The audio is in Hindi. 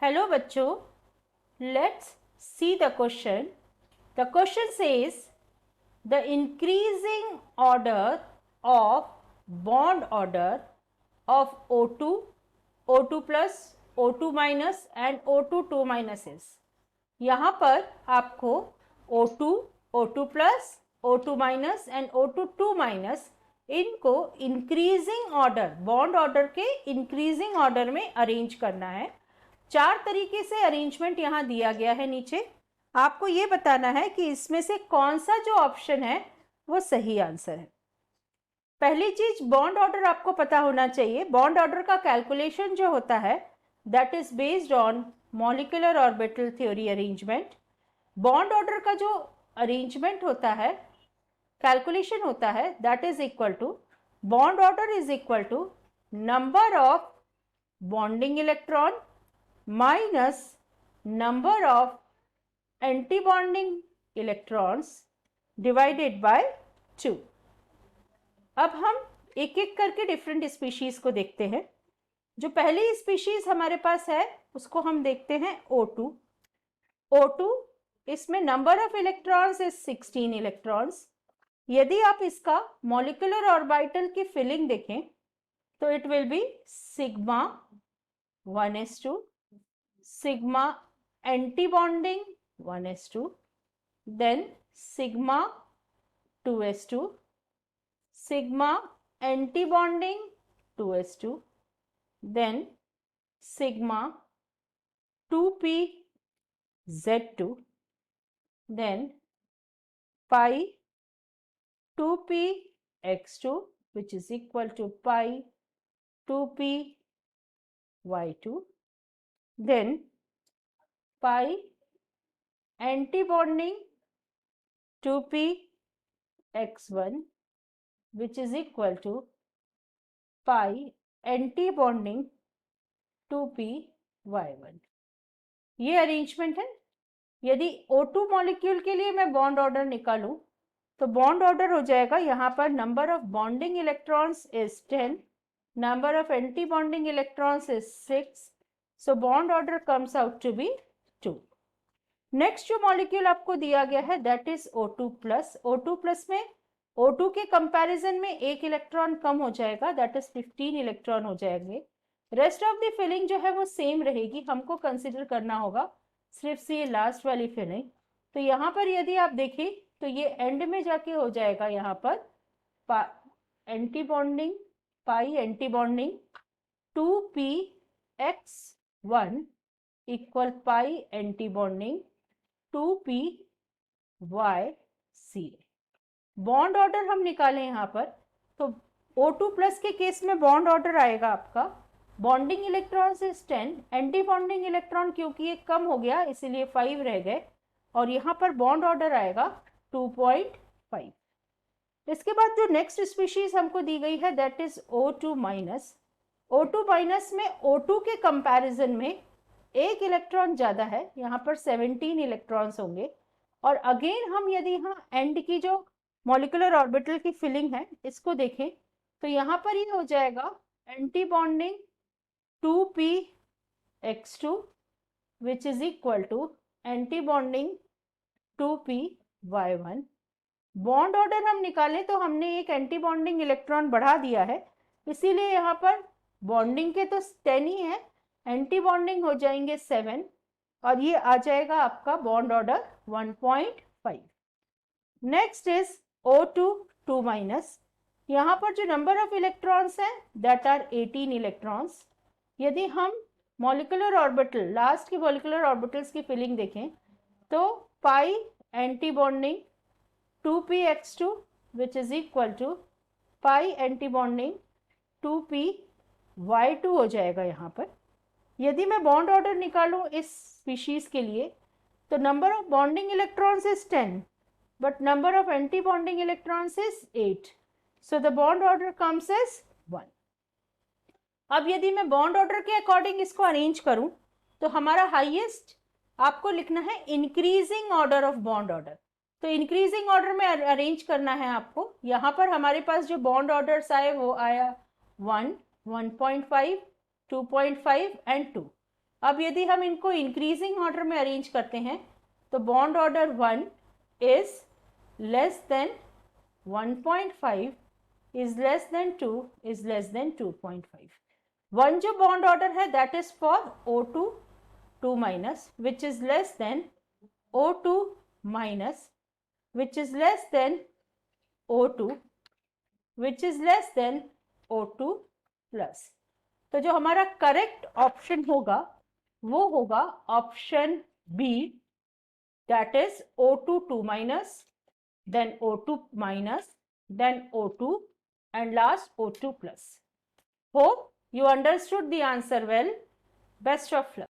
Hello बच्चों, let's see the question. The question says the increasing order of bond order of O2, O2 plus, O2 minus and O2 2 minus is. यहाँ पर आपको O2, O2 plus, O2 minus and O2 2 minus इनको इंक्रीजिंग ऑर्डर, बॉन्ड ऑर्डर के इंक्रीजिंग ऑर्डर में अरेंज करना है। 4 तरीके से अरेंजमेंट यहाँ दिया गया है। नीचे आपको ये बताना है कि इसमें से कौन सा जो ऑप्शन है वो सही आंसर है। पहली चीज, बॉन्ड ऑर्डर आपको पता होना चाहिए। बॉन्ड ऑर्डर का कैलकुलेशन जो होता है that is based on molecular orbital theory arrangement. Bond order का जो अरेंजमेंट होता है, कैलकुलेशन होता है, that is equal to bond order is equal to number of bonding electron minus number of anti bonding electrons divided by 2। अब हम एक एक करके डिफरेंट स्पीशीज को देखते हैं। जो पहली स्पीशीज हमारे पास है उसको हम देखते हैं O2। O2, इसमें number of electrons is 16 electrons. यदि आप इसका मॉलिक्यूलर ऑर्बिटल की फिलिंग देखें तो it will be sigma 1s2, sigma anti bonding 1s2, then sigma 2s2, sigma anti-bonding 2s2, then sigma 2p z2, then pi 2p x2 which is equal to pi 2p y2, then pi anti-bonding 2p x1 which is equal to pi anti-bonding 2p y1। ये अरेंजमेंट है। यदि O2 मॉलिक्यूल के लिए मैं बॉन्ड ऑर्डर निकालूं तो बॉन्ड ऑर्डर हो जाएगा यहाँ पर number of bonding electrons is 10, number of anti bonding electrons is 6, so bond order comes out to be 2। Next जो मॉलिक्यूल आपको दिया गया है that is O2 plus. O2 plus में O2 के कंपैरिजन में एक इलेक्ट्रॉन कम हो जाएगा, दैट इज 15 इलेक्ट्रॉन हो जाएंगे। रेस्ट ऑफ द फिलिंग जो है वो सेम रहेगी। हमको कंसिडर करना होगा सिर्फ से लास्ट वाली फिलिंग। तो यहाँ पर यदि आप देखें तो ये एंड में जाके हो जाएगा यहाँ पर anti bonding, pi anti bonding 2p(x1) equal pi anti bonding 2p(y)(c)। Bond order हम निकालें यहाँ पर तो O2 प्लस के केस में बॉन्ड ऑर्डर आएगा आपका बॉन्डिंग इलेक्ट्रॉन से 10, एंटी बॉन्डिंग इलेक्ट्रॉन क्योंकि ये कम हो गया इसीलिए 5 रह गए, और यहाँ पर बॉन्ड ऑर्डर आएगा 2.5। इसके बाद जो नेक्स्ट स्पीशीज हमको दी गई है that is O2 minus. O2 minus में O2 के कंपैरिजन में एक इलेक्ट्रॉन ज़्यादा है, यहाँ पर 17 इलेक्ट्रॉन्स होंगे। और अगेन हम यदि यहाँ एंड की जो मॉलिक्यूलर ऑर्बिटल की फिलिंग है इसको देखें तो यहाँ पर ये हो जाएगा anti bonding 2p(x2) which is equal to anti bonding 2p(y1). Bond order हम निकालें तो हमने एक एंटी बॉन्डिंग इलेक्ट्रॉन बढ़ा दिया है, इसीलिए यहाँ पर बॉन्डिंग के तो 10 ही है, एंटी बॉन्डिंग हो जाएंगे 7 और ये आ जाएगा आपका bond order 1.5। Next is O2 2 minus. यहाँ पर जो नंबर ऑफ इलेक्ट्रॉन्स हैं दैट आर 18 इलेक्ट्रॉन्स। यदि हम मॉलिक्यूलर ऑर्बिटल, लास्ट की मॉलिक्यूलर ऑर्बिटल्स की फिलिंग देखें तो pi anti bonding 2p(x2) which is equal to pi anti bonding 2p(y2) हो जाएगा यहाँ पर। यदि मैं बॉन्ड ऑर्डर निकालूं इस स्पीशीज के लिए तो number of bonding electrons is 10 but number of anti-bonding electrons is 8, so the bond order comes as 1। अब यदि मैं बॉन्ड ऑर्डर के अकॉर्डिंग इसको अरेंज करूं तो हमारा हाईएस्ट आपको लिखना है increasing order of bond order. तो इंक्रीजिंग ऑर्डर में अरेंज करना है आपको। यहाँ पर हमारे पास जो बॉन्ड ऑर्डर्स आए वो आया 1, 1.5, 2.5 एंड 2। अब यदि हम इनको इंक्रीजिंग ऑर्डर में अरेंज करते हैं तो bond order 1 is less than 1.5 is less than 2 is less than 2.5. One जो bond order है that is for O2 2 minus which is less than O2 minus which is less than O2 which is less than O2 plus. तो जो हमारा करेक्ट ऑप्शन होगा वो होगा option B, that is O2 2 minus, then O2 minus, then O2 and last O2 plus. Hope you understood the answer well. Best of luck.